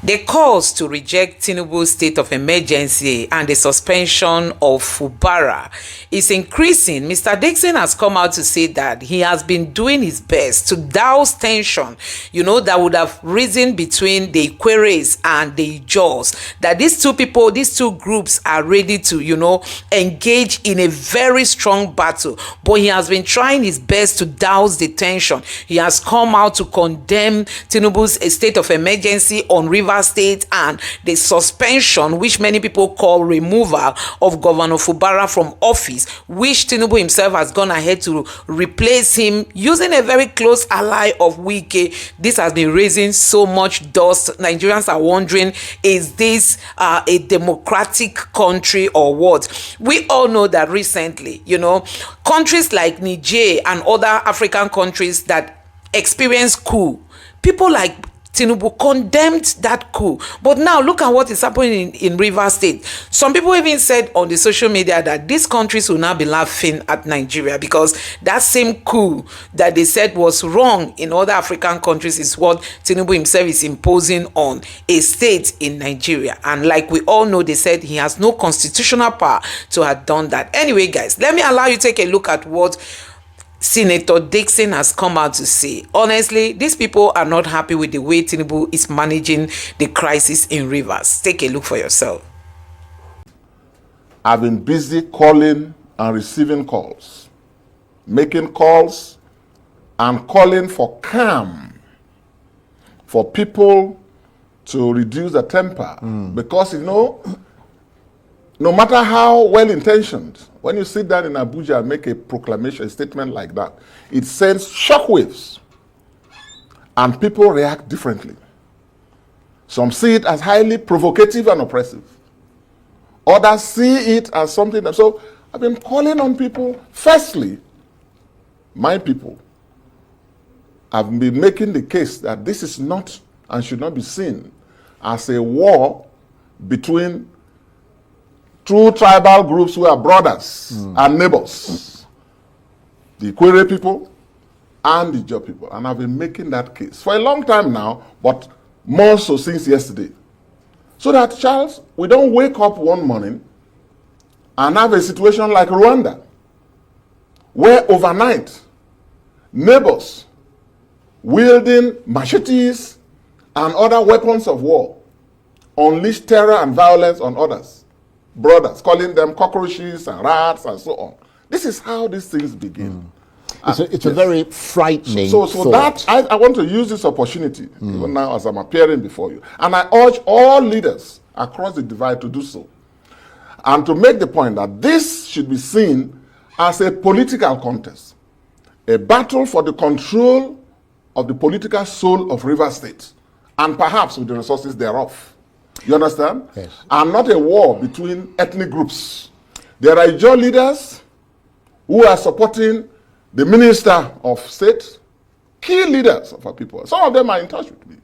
The calls to reject Tinubu's state of emergency and the suspension of Fubara is increasing. Mr. Dixon has come out to say that he has been doing his best to douse tension, that would have risen between the Ikweres and the Ijaws. That these two people, these two groups are ready to, engage in a very strong battle. But he has been trying his best to douse the tension. He has come out to condemn Tinubu's state of emergency on Rivers State and the suspension, which many people call removal, of Governor Fubara from office, which Tinubu himself has gone ahead to replace him using a very close ally of Wike. This has been raising so much dust. Nigerians are wondering, is this a democratic country or what? We all know that recently, countries like Niger and other African countries that experience coup, people like Tinubu condemned that coup. But now look at what is happening in Rivers State. Some people even said on the social media that these countries will now be laughing at Nigeria because that same coup that they said was wrong in other African countries is what Tinubu himself is imposing on a state in Nigeria. And like we all know, they said he has no constitutional power to have done that. Anyway, guys, let me allow you to take a look at what Senator Dixon has come out to say. Honestly, these people are not happy with the way Tinubu is managing the crisis in Rivers. Take a look for yourself. I've been busy calling and receiving calls, making calls and calling for calm, for people to reduce the temper. Because, no matter how well-intentioned, when you sit down in Abuja and make a proclamation, a statement like that, it sends shockwaves, and people react differently. Some see it as highly provocative and oppressive. Others see it as something that, so I've been calling on people. Firstly, my people, I've been making the case that this is not and should not be seen as a war between two tribal groups who are brothers and neighbors, the Ikwere people and the Ijaw people. And I've been making that case for a long time now, but more so since yesterday. So that, Charles, we don't wake up one morning and have a situation like Rwanda, where overnight neighbors wielding machetes and other weapons of war unleash terror and violence on others. Brothers, calling them cockroaches and rats and so on. This is how these things begin. It's a very frightening So thought. I want to use this opportunity, even now as I'm appearing before you. And I urge all leaders across the divide to do so. And to make the point that this should be seen as a political contest, a battle for the control of the political soul of Rivers State, and perhaps with the resources thereof. You understand? Yes. And not a war between ethnic groups. There are Ijaw leaders who are supporting the Minister of State, key leaders of our people. Some of them are in touch with me.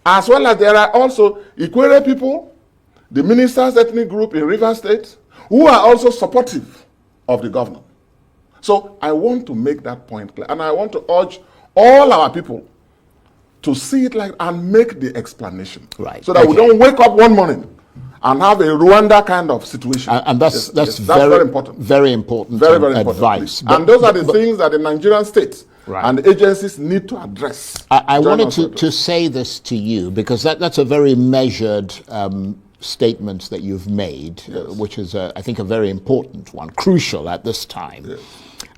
As well as there are also Ikwere people, the minister's ethnic group in Rivers State, who are also supportive of the governor. So I want to make that point clear. And I want to urge all our people to see it like and make the explanation. Right. So that we don't wake up one morning and have a Rwanda kind of situation. And that's very important. Very important. Very important advice. And those are the things that the Nigerian state and the agencies need to address. I wanted to say this to you because that's a very measured statement that you've made, which is, I think, a very important one, crucial at this time. Yes.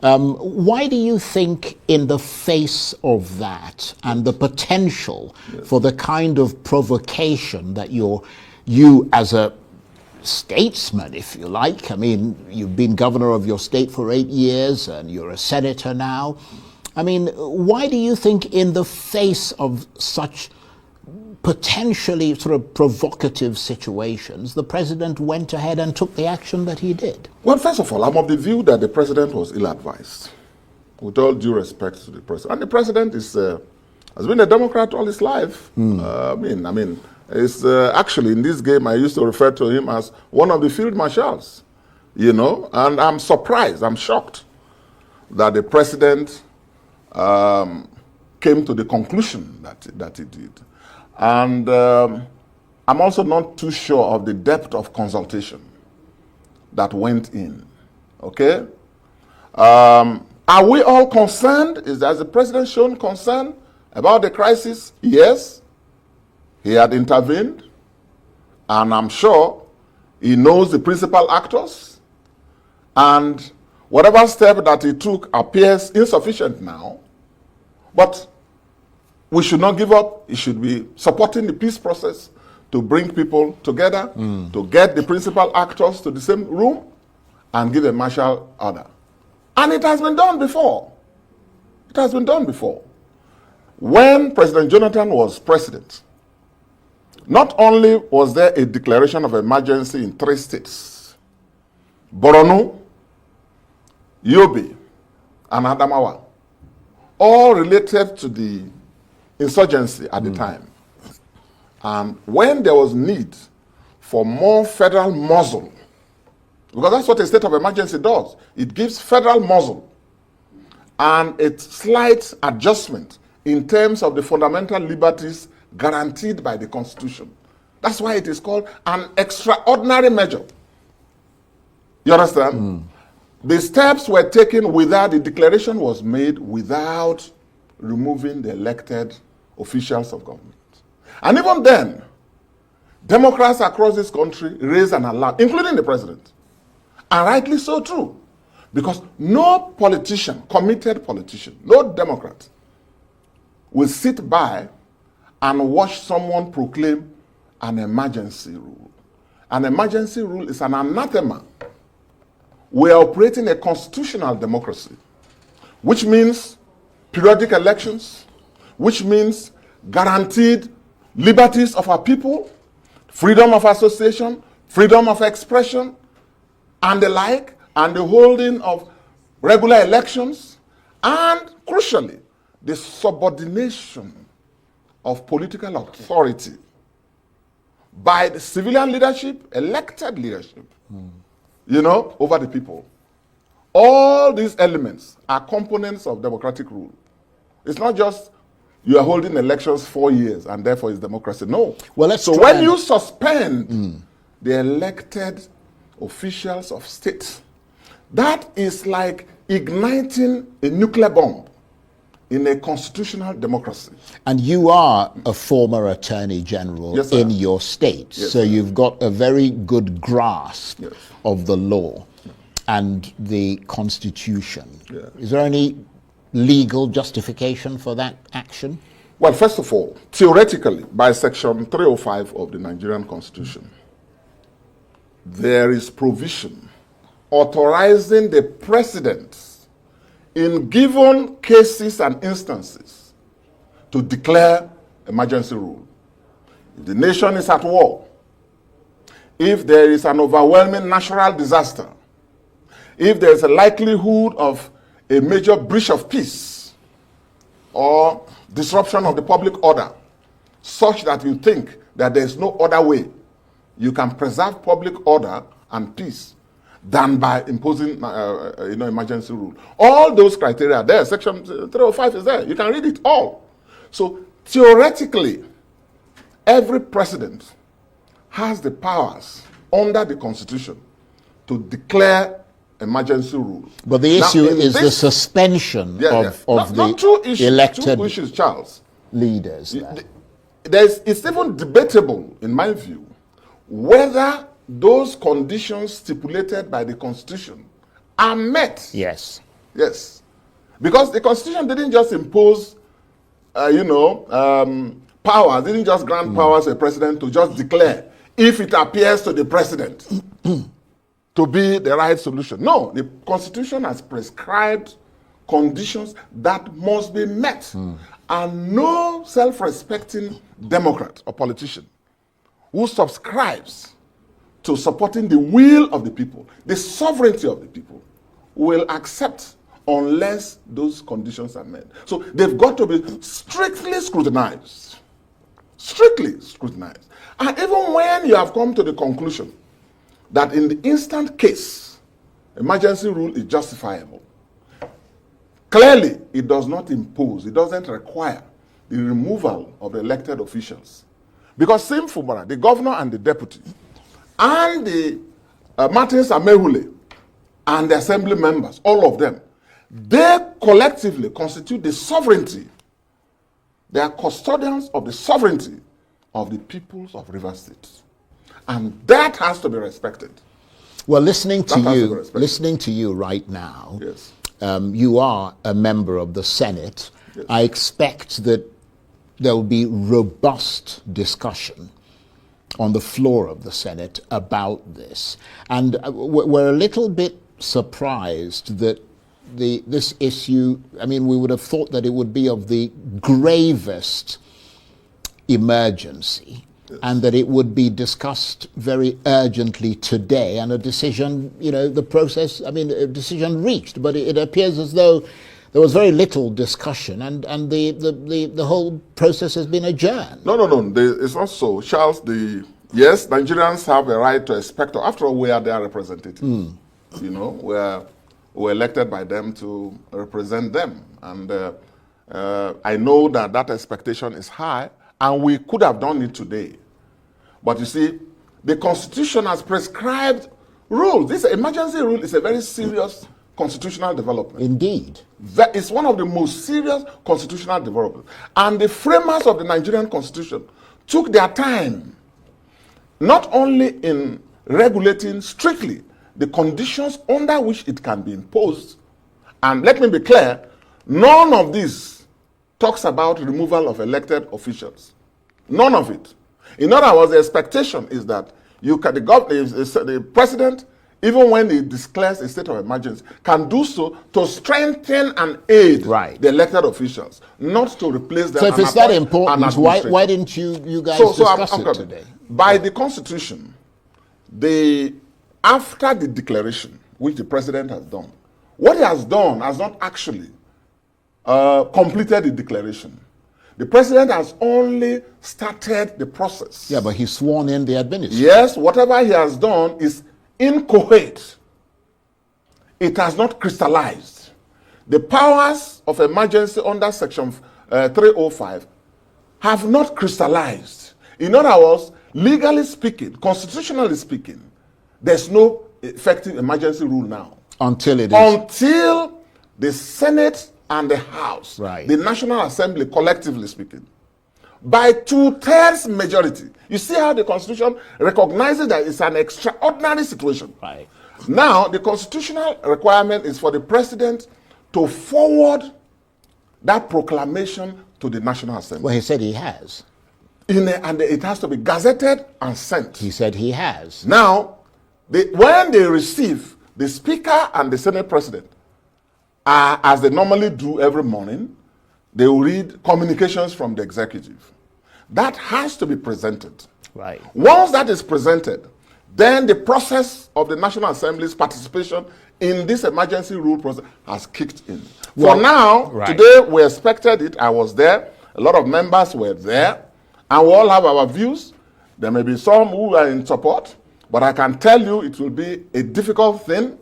Why do you think, in the face of that and the potential for the kind of provocation that you as a statesman, if you like, I mean, you've been governor of your state for 8 years and you're a senator now. I mean, why do you think, in the face of such potentially sort of provocative situations, the president went ahead and took the action that he did? Well, first of all, I'm of the view that the president was ill-advised, with all due respect to the president. And the president is has been a Democrat all his life. I mean, it's actually in this game I used to refer to him as one of the field marshals, and I'm surprised, I'm shocked that the president came to the conclusion that he did. And I'm also not too sure of the depth of consultation that went in. Okay? Are we all concerned? Has the president shown concern about the crisis? Yes. He had intervened. And I'm sure he knows the principal actors. And whatever step that he took appears insufficient now. But we should not give up. He should be supporting the peace process to bring people together, to get the principal actors to the same room, and give a martial order. And it has been done before. It has been done before. When President Jonathan was president, not only was there a declaration of emergency in 3 states, Borno, Yobe, and Adamawa, all related to the insurgency at the time. And when there was need for more federal muscle, because that's what a state of emergency does, it gives federal muscle and a slight adjustment in terms of the fundamental liberties guaranteed by the Constitution. That's why it is called an extraordinary measure. You understand? The steps were taken without, the declaration was made without removing the elected officials of government. And even then, Democrats across this country raised an alarm, including the president. And rightly so too. Because no politician, committed politician, no Democrat, will sit by and watch someone proclaim an emergency rule. An emergency rule is an anathema. We are operating a constitutional democracy, which means periodic elections, which means guaranteed liberties of our people, freedom of association, freedom of expression, and the like, and the holding of regular elections, and crucially, the subordination of political authority by the civilian leadership, elected leadership, over the people. All these elements are components of democratic rule. It's not just you are holding elections 4 years and therefore it's democracy. No. Well, so when you suspend the elected officials of state, that is like igniting a nuclear bomb in a constitutional democracy. And you are a former Attorney General in your state, so you've got a very good grasp of the law and the Constitution. Is there any legal justification for that action? Well, first of all, theoretically, by Section 305 of the Nigerian Constitution, there is provision authorizing the president in given cases and instances to declare emergency rule. If the nation is at war, if there is an overwhelming natural disaster, if there is a likelihood of a major breach of peace or disruption of the public order, such that you think that there is no other way you can preserve public order and peace than by imposing emergency rule. All those criteria are there. Section 305 is there. You can read it all. So theoretically, every president has the powers under the Constitution to declare emergency rule. But the issue is the suspension of the elected two issues, Charles. Leaders. It's even debatable, in my view, whether those conditions stipulated by the Constitution are met. Yes. Yes. Because the Constitution didn't just impose, powers, didn't just grant powers to a president to just declare if it appears to the president to be the right solution. No, the Constitution has prescribed conditions that must be met. And no self-respecting Democrat or politician who subscribes to supporting the will of the people, the sovereignty of the people, will accept unless those conditions are met. So they've got to be strictly scrutinized. Strictly scrutinized. And even when you have come to the conclusion that in the instant case, emergency rule is justifiable, clearly it does not impose, it doesn't require the removal of the elected officials. Because Sim Fubara, the governor and the deputy, and the Martins Amehule, and the assembly members, all of them, they collectively constitute the sovereignty. They are custodians of the sovereignty of the peoples of Rivers State. And that has to be respected. Well, listening to you right now, yes. You are a member of the Senate. Yes. I expect that there will be robust discussion on the floor of the Senate about this. And we're a little bit surprised that this issue, I mean, we would have thought that it would be of the gravest emergency, yes, and that it would be discussed very urgently today, and a decision, the process, a decision reached. But it appears as though there was very little discussion, and the whole process has bin adjourned. No. It's not so. Charles, yes, Nigerians have a right to expect. After all, we are their representatives. We're elected by them to represent them. And I know that expectation is high, and we could have done it today. But you see, the Constitution has prescribed rules. This emergency rule is a very serious constitutional development. Indeed. It's one of the most serious constitutional developments. And the framers of the Nigerian Constitution took their time, not only in regulating strictly the conditions under which it can be imposed. And let me be clear, none of this talks about removal of elected officials. None of it. In other words, the expectation is that the president, even when he declares a state of emergency, can do so to strengthen and aid the elected officials, not to replace them. So if it's that important, why didn't you guys discuss it today? By the Constitution, after the declaration, which the president has done, what he has done has not actually completed the declaration. The president has only started the process. Yeah, but he's sworn in the administration. Yes, whatever he has done is inchoate. It has not crystallized. The powers of emergency under Section 305 have not crystallized. In other words, legally speaking, constitutionally speaking, there's no effective emergency rule now. Until the Senate and the House, the National Assembly, collectively speaking, by 2/3 majority. You see how the Constitution recognizes that it's an extraordinary situation. Right. Now, the constitutional requirement is for the president to forward that proclamation to the National Assembly. Well, he said he has. And it has to be gazetted and sent. He said he has. Now, when they receive, the Speaker and the Senate President, as they normally do every morning, they will read communications from the executive. That has to be presented. Right. Once that is presented, then the process of the National Assembly's participation in this emergency rule process has kicked in. For now, today we expected it. I was there. A lot of members were there. And we all have our views. There may be some who are in support. But I can tell you it will be a difficult thing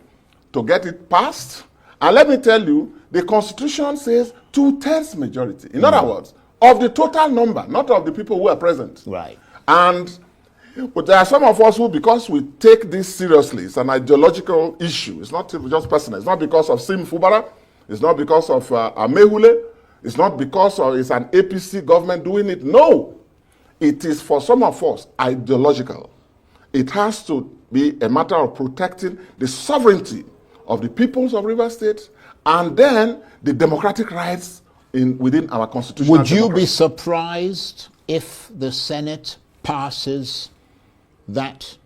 to get it passed. And let me tell you, the Constitution says 2/3 majority. In other words, of the total number, not of the people who are present. Right. But there are some of us who, because we take this seriously, it's an ideological issue. It's not just personal. It's not because of Sim Fubara. It's not because of Amehule. It's not because it's an APC government doing it. No. It is for some of us ideological. It has to be a matter of protecting the sovereignty of the peoples of Rivers State and then the democratic rights within our constitution. Would you be surprised if the Senate passes that?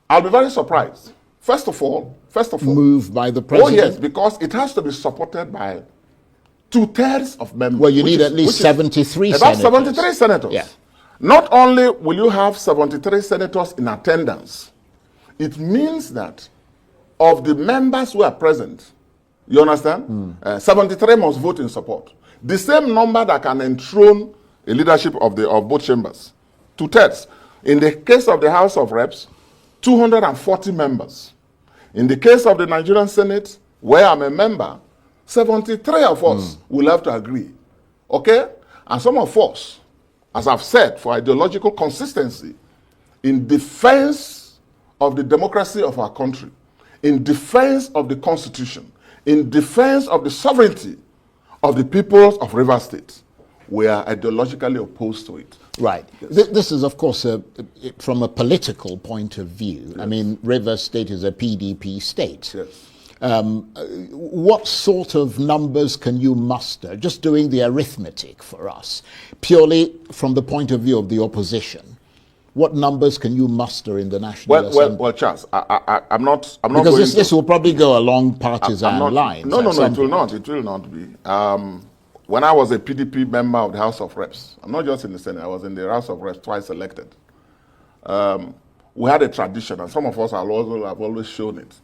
I'll be very surprised. First of all, move by the president. Oh yes, because it has to be supported by 2/3 of members. Well, you need at least 73 senators. About 73 senators. Yeah. Not only will you have 73 senators in attendance, it means that of the members who are present, you understand? 73 must vote in support. The same number that can enthrone a leadership of both chambers. 2/3. In the case of the House of Reps, 240 members. In the case of the Nigerian Senate, where I'm a member, 73 of us will have to agree. Okay? And some of us, as I've said, for ideological consistency, in defense of the democracy of our country, in defense of the Constitution, in defense of the sovereignty of the peoples of Rivers State, we are ideologically opposed to it. Right. Yes. This is, of course, from a political point of view. Yes. I mean, Rivers State is a PDP state. Yes. What sort of numbers can you muster, just doing the arithmetic for us, purely from the point of view of the opposition? What numbers can you muster in the National Assembly? Well, Charles, I'm not because going this will probably go along partisan lines. No, it will not. It will not be. When I was a PDP member of the House of Reps, I'm not just in the Senate, I was in the House of Reps twice elected. We had a tradition, and some of us have always shown it.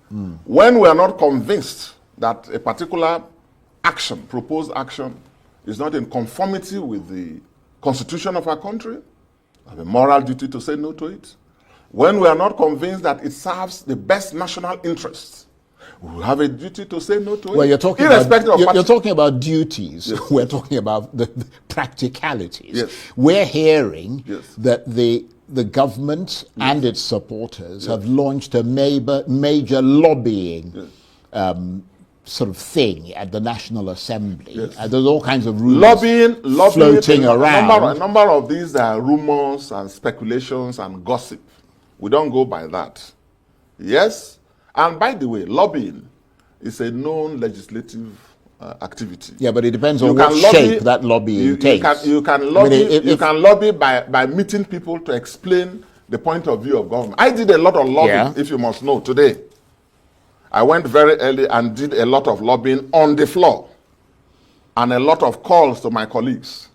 When we are not convinced that a particular action, proposed action, is not in conformity with the Constitution of our country, we have a moral duty to say no to it. When we are not convinced that it serves the best national interests, we have a duty to say no to it. Well, you're talking about duties. Yes. We're talking about the practicalities. Yes. We're hearing Yes. that the government and its supporters have launched a major lobbying sort of thing at the National Assembly. Yes. There's all kinds of rumors lobbying floating around. A number of these are rumors and speculations and gossip. We don't go by that. Yes. And by the way, lobbying is a known legislative activity. Yeah, but it depends on what shape that lobbying takes. You can lobby by meeting people to explain the point of view of government. I did a lot of lobbying, if you must know, today. I went very early and did a lot of lobbying on the floor and a lot of calls to my colleagues.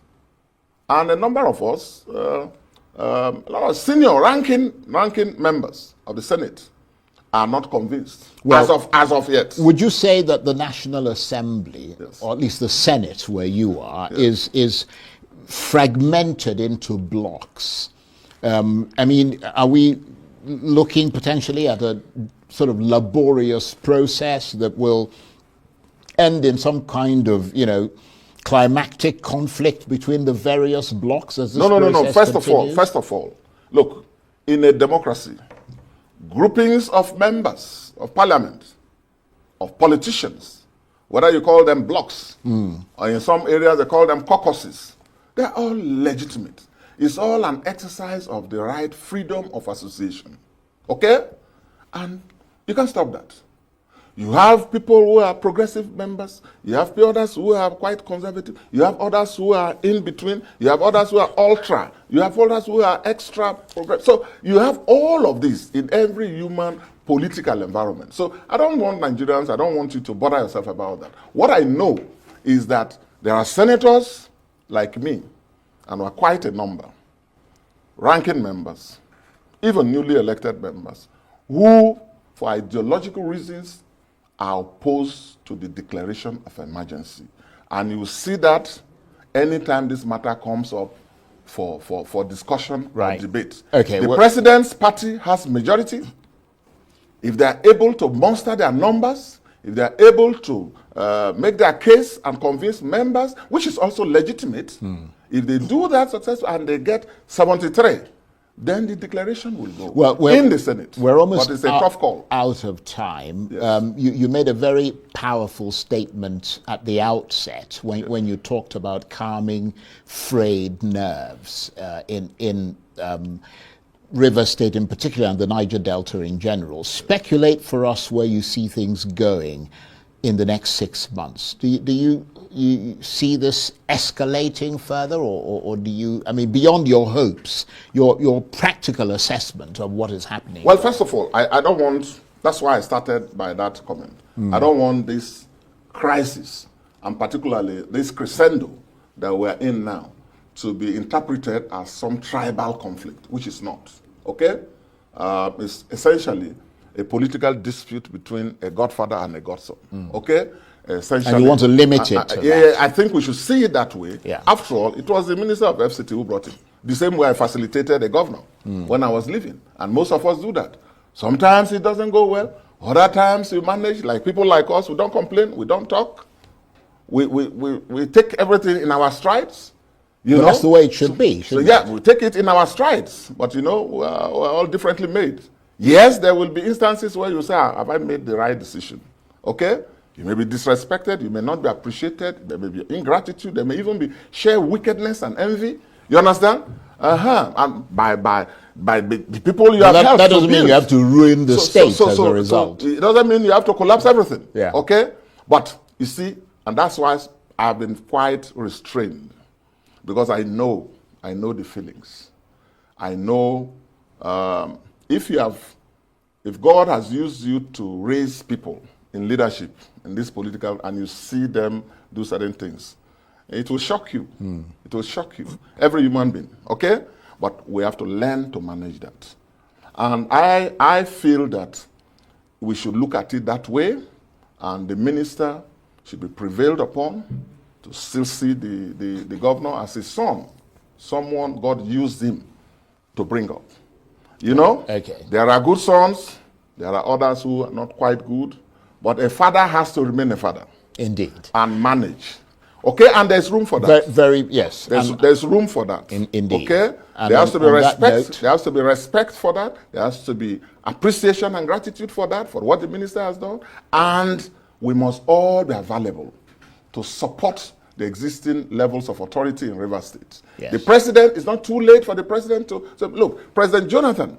And a number of us, a lot of senior ranking members of the Senate are not convinced, as of yet. Would you say that the National Assembly, or at least the Senate where you are, is fragmented into blocks? I mean, are we looking potentially at a sort of laborious process that will end in some kind of, climactic conflict between the various blocks as this process continues? First of all, look, in a democracy, groupings of members of parliament, of politicians, whether you call them blocks, or in some areas they call them caucuses, they're all legitimate. It's all an exercise of the right freedom of association. Okay? And you can't stop that. You have people who are progressive members. You have others who are quite conservative. You have others who are in between. You have others who are ultra. You have others who are extra progressive. So you have all of this in every human political environment. So I don't want Nigerians, I don't want you to bother yourself about that. What I know is that there are senators like me, and we're quite a number, ranking members, even newly elected members, who, for ideological reasons, are opposed to the declaration of emergency. And you will see that anytime this matter comes up for discussion or debate. Okay, the president's party has majority. If they are able to muster their numbers, if they are able to make their case and convince members, which is also legitimate, if they do that successfully and they get 73, then the declaration will go in the Senate. We're almost but it's a tough call. Out of time. Yes. You made a very powerful statement at the outset when you talked about calming frayed nerves in River State in particular and the Niger Delta in general. Speculate for us where you see things going in the next 6 months. Do you see this escalating further, or do you, I mean, beyond your hopes, your practical assessment of what is happening? Well, first of all, I don't want, that's why I started by that comment. I don't want this crisis, and particularly this crescendo that we're in now, to be interpreted as some tribal conflict, which is not, okay? It's essentially a political dispute between a godfather and a godson, okay? Essentially, and you want to limit it to that. I think we should see it that way. Yeah. After all, it was the minister of FCT who brought it. The same way I facilitated a governor when I was leaving. And most of us do that. Sometimes it doesn't go well. Other times we manage, like people like us, we don't complain, we don't talk. We take everything in our strides. You But know? that's the way it should be. So yeah, we take it in our strides, but you know, we're all differently made. Yes, there will be instances where you say, have I made the right decision? Okay? You may be disrespected, you may not be appreciated, there may be ingratitude, there may even be sheer wickedness and envy. You understand? And by the people you have helped. That doesn't mean you have to ruin the state as a result. So it doesn't mean you have to collapse everything. Yeah. Okay? But you see, and that's why I've been quite restrained. Because I know the feelings. I know if God has used you to raise people in leadership, in this political, and you see them do certain things, it will shock you. It will shock you. Every human being, okay? But we have to learn to manage that. And I feel that we should look at it that way, and the minister should be prevailed upon to still see the governor as his son, someone God used him to bring up. You know, Okay. There are good sons, there are others who are not quite good, but a father has to remain a father. Indeed. And manage. Okay, and there's room for that. Yes. There's room for that. Indeed. Okay? And there has to be respect. Note, There has to be respect for that. There has to be appreciation and gratitude for that, for what the minister has done. And we must all be available to support the existing levels of authority in Rivers State. Yes. The president, it's not too late for the president to say, look, President Jonathan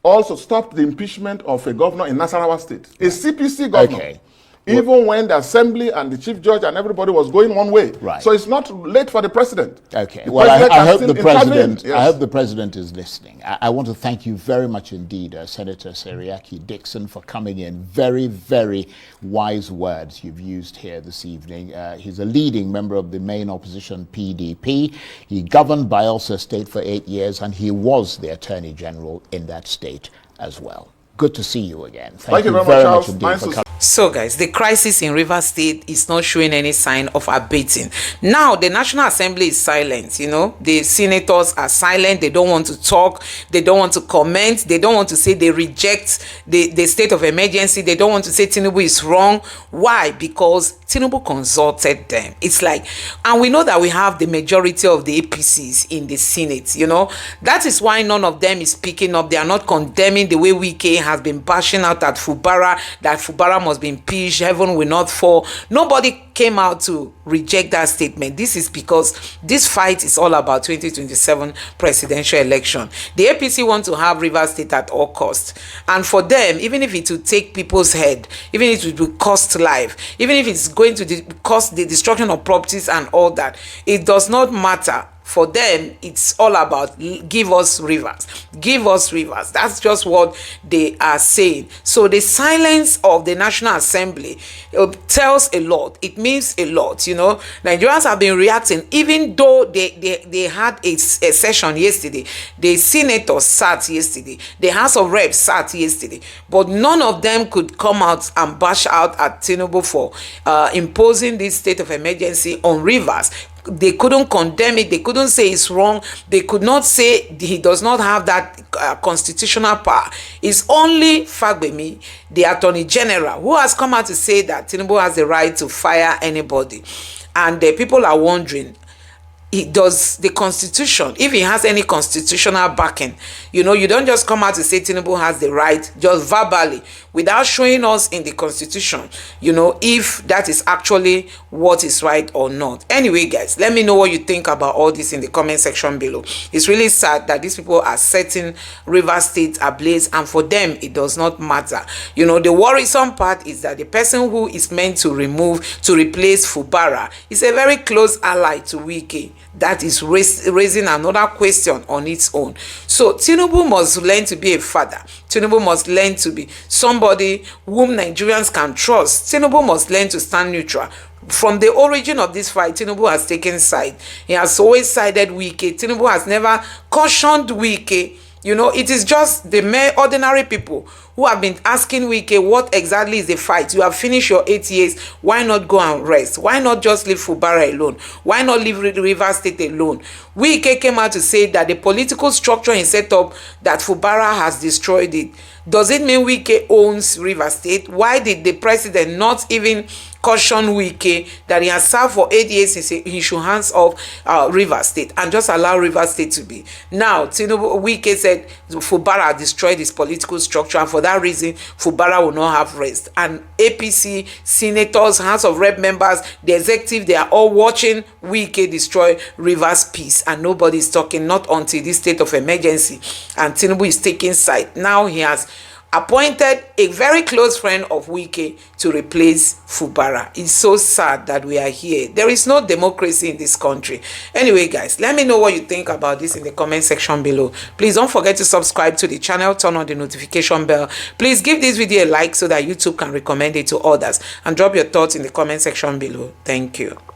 also stopped the impeachment of a governor in Nasarawa State, a CPC governor. Okay. Even when the assembly and the chief judge and everybody was going one way. Right. So it's not late for the president. Okay. The Well, president I can hope still the president. intervene. Yes. I hope the president is listening. I want to thank you very much indeed, Senator Seriake Dixon, for coming in. Very, very wise words you've used here this evening. He's a leading member of the main opposition PDP. He governed Bayelsa State for 8 years, and he was the Attorney General in that state as well. Good to see you again. Thank you very much Charles. indeed Nice for to coming. So guys, the crisis in Rivers State is not showing any sign of abating. Now the National Assembly is silent. You know, the senators are silent. They don't want to talk. They don't want to comment. They don't want to say they reject the state of emergency. They don't want to say Tinubu is wrong. Why? Because Tinubu consulted them. It's like, and we know that we have the majority of the APCs in the Senate. You know, that is why none of them is speaking up. They are not condemning the way Wike has been bashing out at Fubara, that Fubara must be impeached, heaven will not fall. Nobody came out to reject that statement. This is because this fight is all about 2027 presidential election. The APC want to have Rivers State at all costs, and for them, even if it will take people's head, even if it will cost life, even if it's going to cost the destruction of properties and all that, it does not matter. For them, it's all about give us rivers, give us rivers. That's just what they are saying. So the silence of the National Assembly tells a lot. It means a lot. You know, Nigerians have been reacting, even though they had a session yesterday. The senators sat yesterday. The House of Reps sat yesterday. But none of them could come out and bash out at Tinubu for imposing this state of emergency on rivers. They couldn't condemn it. They couldn't say it's wrong. They could not say he does not have that constitutional power. It's only Fagbemi, the Attorney General, who has come out to say that Tinubu has the right to fire anybody. And people are wondering, does the constitution, if he has any constitutional backing, you know, you don't just come out to say Tinubu has the right just verbally without showing us in the constitution, you know, if that is actually what is right or not. Anyway, guys, let me know what you think about all this in the comment section below. It's really sad that these people are setting Rivers State ablaze, and for them it does not matter. You know, the worrisome part is that the person who is meant to replace Fubara is a very close ally to Wike. That is raising another question on its own. So Tinubu must learn to be a father. Tinubu must learn to be somebody whom Nigerians can trust. Tinubu must learn to stand neutral. From the origin of this fight, Tinubu has taken side. He has always sided Wike. Tinubu has never cautioned Wike. You know, it is just the mere ordinary people who have been asking Wike, what exactly is the fight? You have finished your 8 years. Why not go and rest? Why not just leave Fubara alone? Why not leave Rivers State alone? Wike came out to say that the political structure he set up, that Fubara has destroyed it. Does it mean Wike owns Rivers State? Why did the president not even caution Wike that he has served for 8 years. He should hands off Rivers State and just allow Rivers State to be. Now, Tinubu, Wike said Fubara destroyed his political structure, and for that reason, Fubara will not have rest. And APC senators, House of Rep members, the executive, they are all watching Wike destroy Rivers peace, and nobody is talking, not until this state of emergency. And Tinubu is taking side. Now he has appointed a very close friend of Wike to replace Fubara. It's so sad that we are here. There is no democracy in this country. Anyway, guys, let me know what you think about this in the comment section below. Please don't forget to subscribe to the channel, turn on the notification bell. Please give this video a like so that YouTube can recommend it to others, and drop your thoughts in the comment section below. Thank you.